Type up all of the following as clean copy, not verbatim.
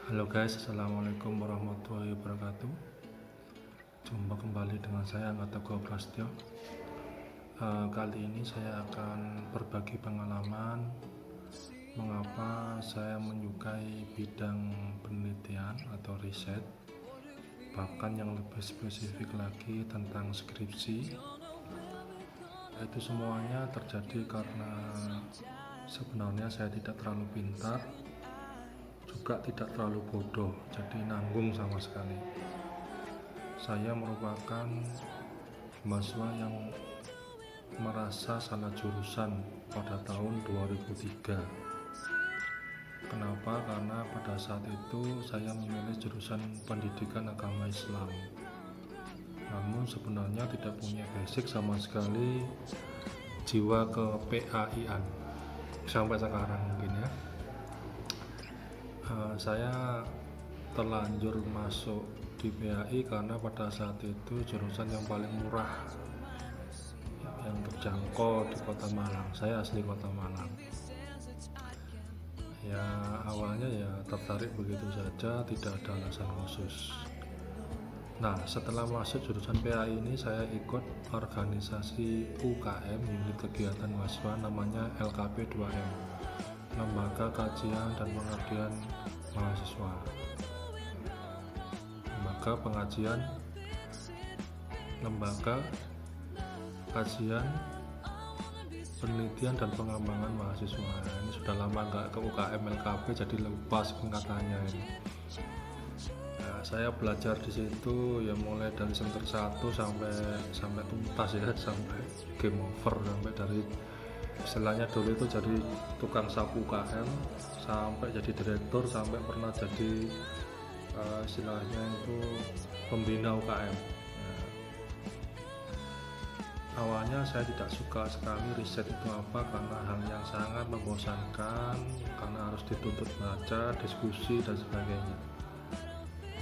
Halo guys, assalamualaikum warahmatullahi wabarakatuh. Jumpa kembali dengan saya Angga Teguh Prasetyo. Kali ini saya akan berbagi pengalaman mengapa saya menyukai bidang penelitian atau riset, bahkan yang lebih spesifik lagi tentang skripsi. Itu semuanya terjadi karena sebenarnya saya tidak terlalu pintar, juga tidak terlalu bodoh, jadi nanggung sama sekali. Saya merupakan mahasiswa yang merasa salah jurusan pada tahun 2003. Kenapa? Karena pada saat itu saya memilih jurusan pendidikan agama Islam, namun sebenarnya tidak punya basic sama sekali jiwa ke PAI-an sampai sekarang mungkin ya. Saya terlanjur masuk di PAI karena pada saat itu jurusan yang paling murah, yang terjangkau di Kota Malang. Saya asli Kota Malang. Ya awalnya ya tertarik begitu saja, tidak ada alasan khusus. Nah, setelah masuk jurusan PAI ini saya ikut organisasi UKM, unit kegiatan mahasiswa, namanya LKP 2M, Lembaga Kajian dan Pengabdian Mahasiswa. Lembaga Kajian, Penelitian dan Pengembangan Mahasiswa. Ini sudah lama nggak ke UKM LKP, jadi lupa singkatannya ini. Nah, saya belajar di situ ya mulai dari semester 1 sampai tuntas ya, sampai game over, sampai dari istilahnya dulu itu jadi tukang sapu UKM sampai jadi direktur, sampai pernah jadi istilahnya itu pembina UKM. Awalnya saya tidak suka sekali riset itu apa, karena hal yang sangat membosankan, karena harus dituntut baca, diskusi dan sebagainya.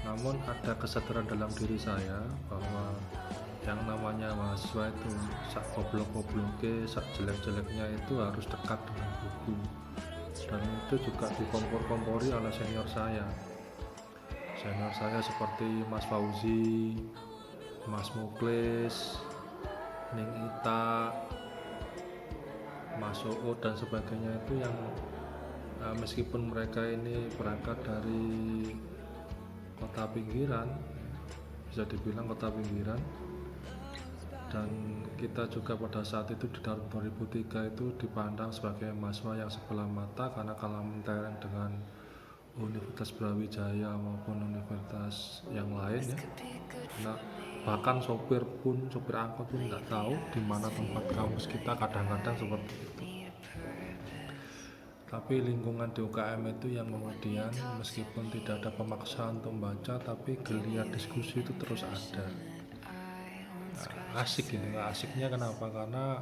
Namun ada kesadaran dalam diri saya bahwa yang namanya mahasiswa itu sak goblok-gobloknya, sak jelek-jeleknya itu harus dekat dengan buku, dan itu juga dikompor-kompori oleh senior saya seperti Mas Fauzi, Mas Muklis, Ning Ita, Mas Uud dan sebagainya, itu yang meskipun mereka ini berangkat dari kota pinggiran, bisa dibilang kota pinggiran, dan kita juga pada saat itu di tahun 2003 itu dipandang sebagai mahasiswa yang sebelah mata karena kalah mentereng dengan Universitas Brawijaya maupun universitas yang lain ya. Nah, bahkan sopir angkot pun nggak tahu di mana tempat kampus kita, kadang-kadang seperti itu. Tapi lingkungan di UKM itu yang kemudian meskipun tidak ada pemaksaan untuk membaca, tapi geliat diskusi itu terus ada. Asik ini, asiknya kenapa? Karena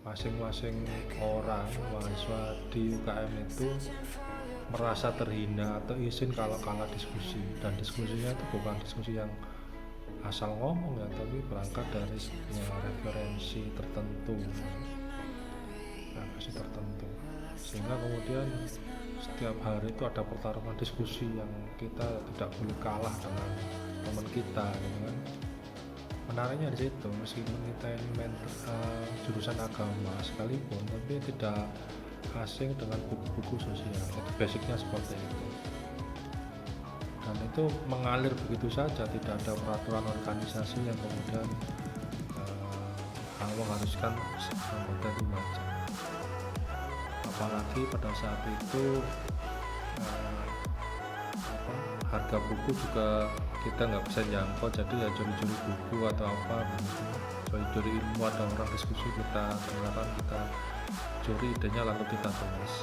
masing-masing orang mahasiswa di UKM itu merasa terhina atau izin kalau kalah diskusi, dan diskusinya itu bukan diskusi yang asal ngomong ya, tapi berangkat dari sebuah referensi tertentu, sehingga kemudian setiap hari itu ada pertarungan diskusi yang kita tidak boleh kalah dengan teman kita gitu kan. Menariknya di situ, meskipun kita ini jurusan agama sekalipun, tapi tidak asing dengan buku-buku sosial. Itu basicnya seperti itu, dan itu mengalir begitu saja, tidak ada peraturan organisasi yang kemudian mengharuskan anggota itu baca. Apalagi pada saat itu harga buku juga kita nggak bisa jangkau, jadi ya curi-curi buku atau apa begitu, curi-curi ilmu, ada orang diskusi kita dengarkan, kita curi idenya lalu kita tulis.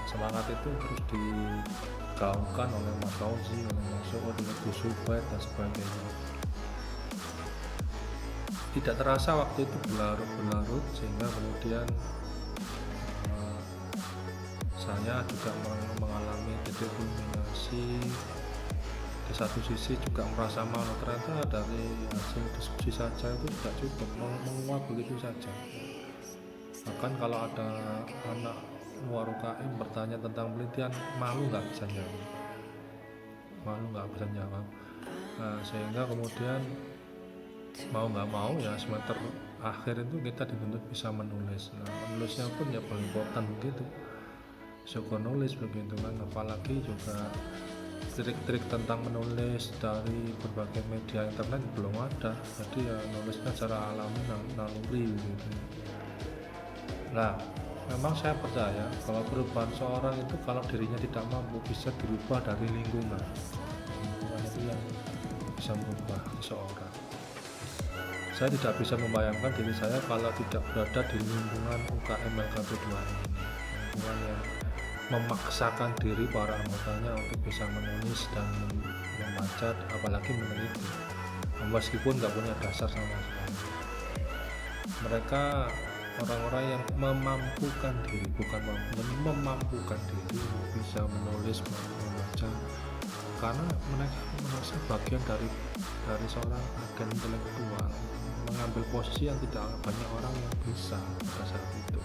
Semangat itu terus digaungkan oleh Mas Fauzi, oleh Mas Uud, oleh Gus Zubair dan sebagainya. Tidak terasa waktu itu berlarut-larut, sehingga kemudian saya juga mengalami titik kulminasi. Di satu sisi juga merasa malu, ternyata dari hasil diskusi saja itu tidak cukup, menguap begitu saja. Bahkan kalau ada anak luar UKM bertanya tentang penelitian, malu nggak bisa jawab. malu nggak bisa jawab. Nah, sehingga kemudian mau nggak mau ya semester akhir itu kita dituntut bisa menulis. Nah, menulisnya pun ya belepotan begitu, suka nulis begitu kan, apalagi juga trik-trik tentang menulis dari berbagai media internet belum ada, jadi ya nulisnya secara alami naluri gitu. Nah, memang saya percaya kalau perubahan seorang itu kalau dirinya tidak mampu bisa dirubah dari lingkungan. Lingkungan itu yang bisa merubah seseorang. Saya tidak bisa membayangkan diri saya kalau tidak berada di lingkungan UKM LKP2 ini, lingkungan yang memaksakan diri para anggotanya untuk bisa menulis dan membaca, apalagi meneliti, meskipun nggak punya dasar sama sekali. Mereka orang-orang yang memampukan diri, bukan memampukan diri bisa menulis, membaca, karena mereka merasa bagian dari seorang agen intelektual, mengambil posisi yang tidak banyak orang yang bisa pada saat itu.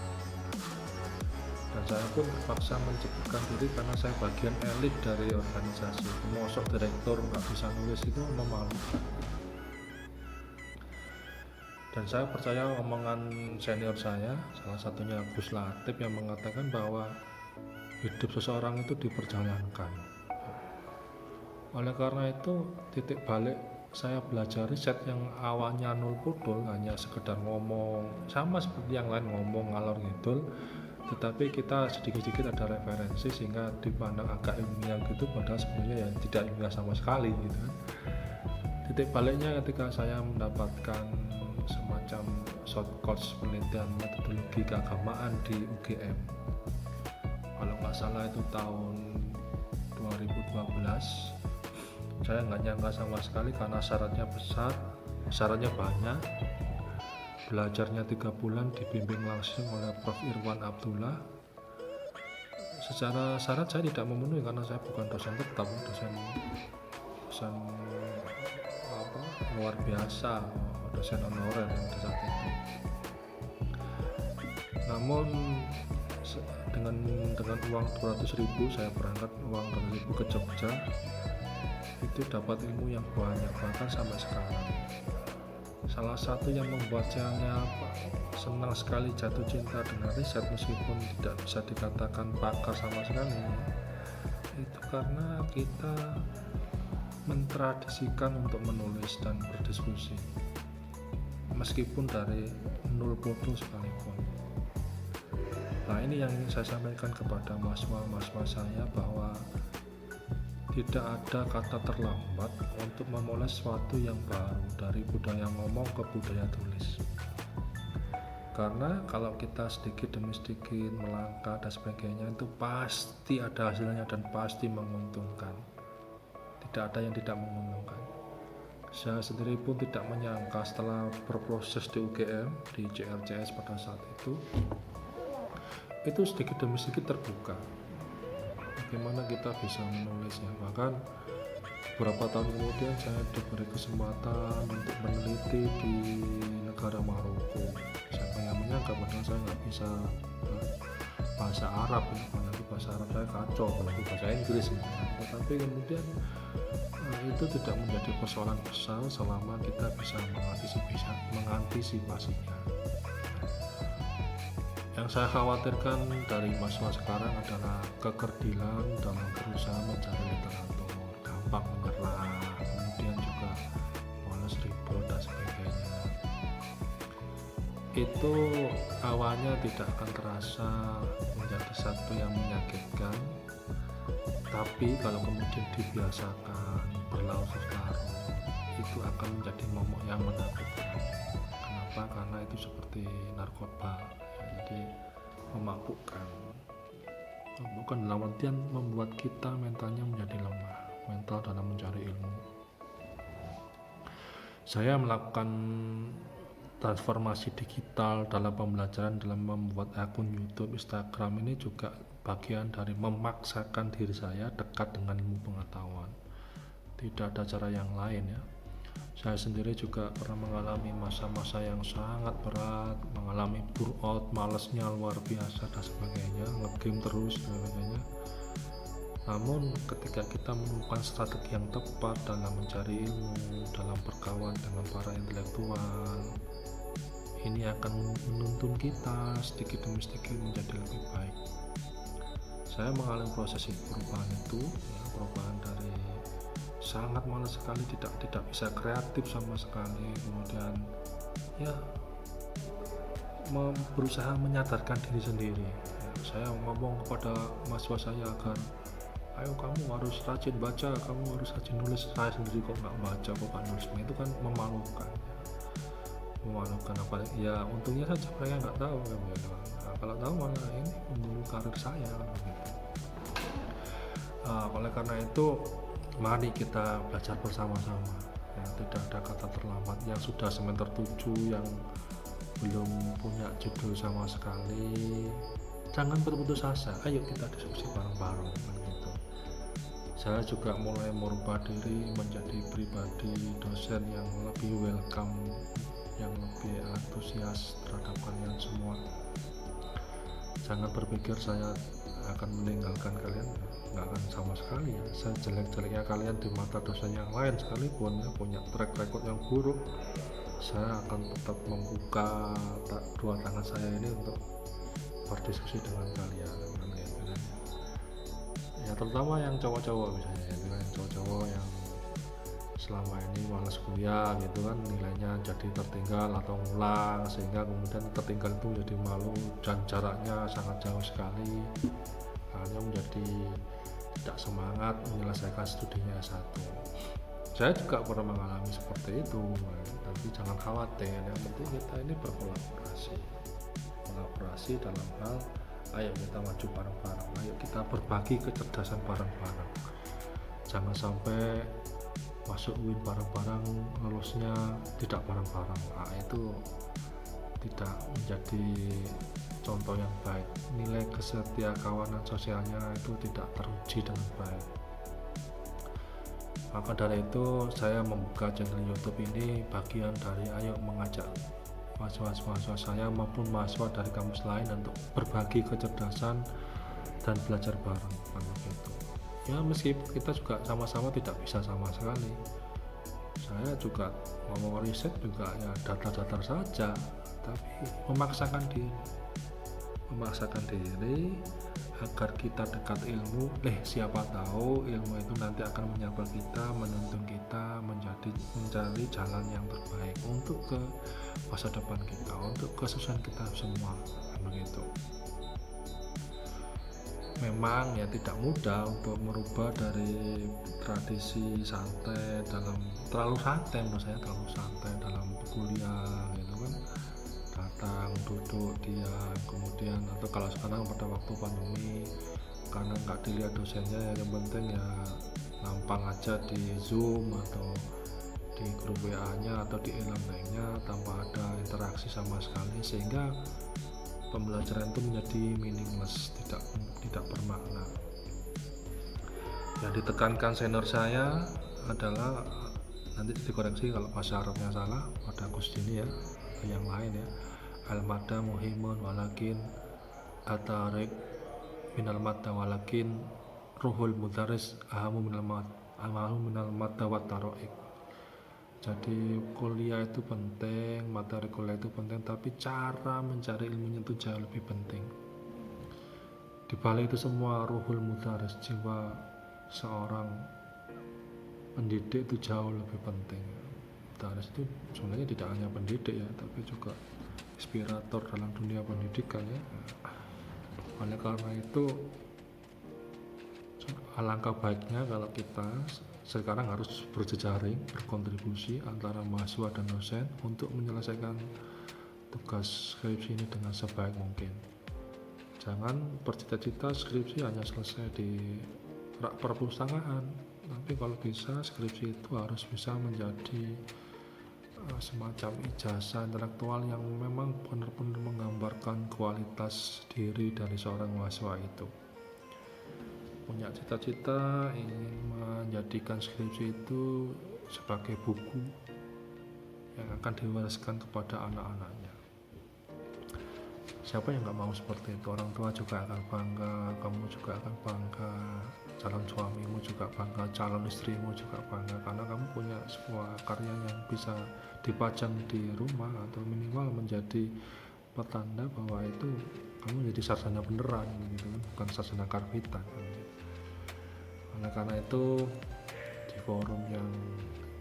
Dan saya pun terpaksa menciptakan diri karena saya bagian elit dari organisasi. Mosok direktur nggak bisa nulis itu memalukan. Dan saya percaya omongan senior saya, salah satunya Gus Latif, yang mengatakan bahwa hidup seseorang itu diperjalankan. Oleh karena itu, titik balik saya belajar riset yang awalnya nol pudul, hanya sekedar ngomong, sama seperti yang lain ngomong ngalor ngidul, tetapi kita sedikit-sedikit ada referensi sehingga dipandang agak ilmiah gitu, padahal sebenarnya ya tidak ilmiah sama sekali gitu kan. Titik baliknya ketika saya mendapatkan semacam short course penelitian metodologi keagamaan di UGM, kalau nggak salah itu tahun 2012. Saya nggak nyangka sama sekali karena syaratnya besar, syaratnya banyak, belajarnya 3 bulan, dibimbing langsung oleh Prof. Irwan Abdullah. Secara syarat saya tidak memenuhi karena saya bukan dosen tetap, dosen luar biasa, dosen honorer pada saat itu. Namun dengan uang 200.000 saya berangkat, uang 200.000 ke Jogja, itu dapat ilmu yang banyak, bahkan sampai sekarang. Salah satu yang membuat saya senang sekali, jatuh cinta dengan riset meskipun tidak bisa dikatakan pakar sama sekali, itu karena kita mentradisikan untuk menulis dan berdiskusi meskipun dari nol foto sekalipun. Nah, ini yang ingin saya sampaikan kepada mahasiswa saya, bahwa tidak ada kata terlambat untuk memulai sesuatu yang baru, dari budaya ngomong ke budaya tulis. Karena kalau kita sedikit demi sedikit melangkah dan sebagainya, itu pasti ada hasilnya dan pasti menguntungkan. Tidak ada yang tidak menguntungkan. Saya sendiri pun tidak menyangka setelah berproses di UGM, di JRCS pada saat itu sedikit demi sedikit terbuka bagaimana kita bisa menulis ya. Bahkan beberapa tahun kemudian saya diberi kesempatan untuk meneliti di negara Maroko. Siapa yang menyangka, padahal saya nggak bisa bahasa Arab, apalagi bahasa Arab saya kacau, apalagi bahasa Inggris ya. Tetapi kemudian itu tidak menjadi persoalan besar selama kita bisa mengantisipasinya. Yang saya khawatirkan dari mahasiswa sekarang adalah kekerdilan dalam berusaha mencari literatur, gampang menyerah, kemudian juga malas ribut dan sebagainya. Itu awalnya tidak akan terasa menjadi satu yang menyakitkan, tapi kalau kemudian dibiasakan berlarut-larut, itu akan menjadi momok yang menakutkan. Kenapa? Karena itu seperti narkoba. Jadi memabukkan dalam artian membuat kita mentalnya menjadi lemah, mental dalam mencari ilmu. Saya melakukan transformasi digital dalam pembelajaran, dalam membuat akun YouTube, Instagram, ini juga bagian dari memaksakan diri saya dekat dengan ilmu pengetahuan. Tidak ada cara yang lain ya. Saya sendiri juga pernah mengalami masa-masa yang sangat berat, mengalami burnout, malesnya luar biasa dan sebagainya, nge-game terus dan sebagainya. Namun ketika kita menemukan strategi yang tepat dalam mencari ilmu, dalam berkawan dengan para intelektual, ini akan menuntun kita sedikit demi sedikit menjadi lebih baik. Saya mengalami proses perubahan itu, ya, perubahan dari sangat malas sekali, tidak bisa kreatif sama sekali, kemudian ya berusaha menyadarkan diri sendiri. Ya, saya ngomong kepada mahasiswa saya agar ayo kamu harus rajin baca, kamu harus rajin nulis. Saya sendiri kok nggak baca, kok nggak nulis, itu kan memalukan. Apa ya, untungnya saja mereka nggak tahu kan, gitu. Nah, kalau tahu malah ini membunuh karir saya gitu. Oleh karena itu mari kita belajar bersama-sama, ya, tidak ada kata terlambat. Yang sudah semester 7, yang belum punya judul sama sekali, jangan berputus asa, ayo kita diskusi bareng-bareng gitu. Saya juga mulai merubah diri menjadi pribadi dosen yang lebih welcome, yang lebih antusias terhadap kalian semua. Jangan berpikir saya akan meninggalkan kalian, nggak akan sama sekali ya. Saya jelek-jeleknya kalian di mata dosen yang lain sekalipun, ya, punya track record yang buruk, saya akan tetap membuka dua tangan saya ini untuk berdiskusi dengan kalian, gitu kan. Ya terutama yang cowok-cowok misalnya, gitu kan, yang cowok-cowok yang selama ini malas kuliah gitu kan, nilainya jadi tertinggal atau ngulang, sehingga kemudian tertinggal itu menjadi malu dan jaraknya sangat jauh sekali, hanya menjadi tidak semangat menyelesaikan studinya S1. Saya juga pernah mengalami seperti itu, tapi jangan khawatir, yang penting kita ini berkolaborasi dalam hal ayo kita maju bareng-bareng, ayo kita berbagi kecerdasan bareng-bareng. Jangan sampai masuk UIN bareng-bareng, lulusnya tidak bareng-bareng. Nah, itu tidak menjadi contoh yang baik. Nilai kesetiakawanan sosialnya itu tidak teruji dengan baik. Maka dari itu saya membuka channel YouTube ini bagian dari ayo mengajak mahasiswa saya maupun mahasiswa dari kampus lain untuk berbagi kecerdasan dan belajar bareng gitu. Ya meskipun kita juga sama-sama tidak bisa sama sekali, saya juga ngomong riset juga ya datar-datar saja, tapi memaksakan diri agar kita dekat ilmu. Siapa tahu ilmu itu nanti akan menyapa kita, menuntun kita mencari jalan yang terbaik untuk ke masa depan kita, untuk kesusahan kita semua, begitu. Memang ya tidak mudah untuk merubah dari tradisi santai terlalu santai menurut saya, terlalu santai dalam kuliah gitu kan, datang duduk diam, kemudian atau kalau sekarang pada waktu pandemi karena nggak dilihat dosennya, yang penting ya nampang aja di Zoom atau di grup WA-nya atau di e-learning-nya tanpa ada interaksi sama sekali, sehingga pembelajaran itu menjadi meaningless, tidak bermakna. Yang ditekankan senior saya adalah, nanti dikoreksi kalau bahasa Arabnya salah pada Agustini ya, yang lain ya, al-madda muhimun walakin atarik minal madda walakin ruhul mudaris ahamu minal madda wa taroik. Jadi kuliah itu penting, materi kuliah itu penting, tapi cara mencari ilmunya itu jauh lebih penting. Di balik itu semua, ruhul mudaris, jiwa seorang pendidik itu jauh lebih penting. Mudaris itu sebenarnya tidak hanya pendidik ya, tapi juga inspirator dalam dunia pendidikan ya. Oleh karena itu alangkah baiknya kalau kita sekarang harus berjejaring, berkontribusi antara mahasiswa dan dosen untuk menyelesaikan tugas skripsi ini dengan sebaik mungkin. Jangan bercita-cita skripsi hanya selesai di rak perpustakaan, tapi kalau bisa skripsi itu harus bisa menjadi semacam ijazah intelektual yang memang benar-benar menggambarkan kualitas diri dari seorang mahasiswa itu. Punya cita-cita ingin menjadikan skripsi itu sebagai buku yang akan diwariskan kepada anak-anaknya. Siapa yang nggak mau seperti itu? Orang tua juga akan bangga, kamu juga akan bangga. calon suamimu juga bangga, calon istrimu juga bangga, karena kamu punya sebuah karya yang bisa dipajang di rumah atau minimal menjadi petanda bahwa itu kamu jadi sarjana beneran gitu kan, bukan sarjana karbitan. Karena itu di forum yang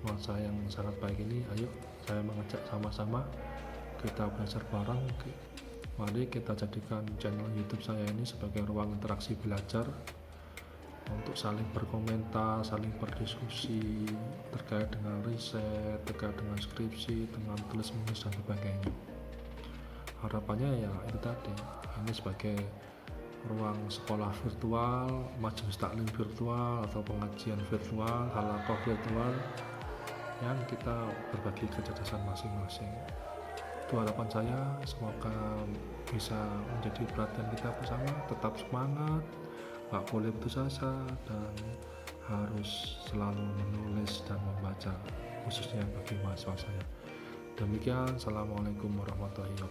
nuansa yang sangat baik ini, ayo saya mengajak sama-sama kita belajar bareng. Mari kita jadikan channel YouTube saya ini sebagai ruang interaksi belajar untuk saling berkomentar, saling berdiskusi terkait dengan riset, terkait dengan skripsi, dengan tulis menulis dan sebagainya. Harapannya ya itu tadi, ini sebagai ruang sekolah virtual, majelis taklim virtual atau pengajian virtual, halaqah virtual yang kita berbagi kecerdasan masing-masing. Itu harapan saya, semoga bisa menjadi perhatian kita bersama. Tetap semangat, gak boleh putus asa, dan harus selalu menulis dan membaca, khususnya bagi mahasiswa saya. Demikian, assalamualaikum warahmatullahi wabarakatuh.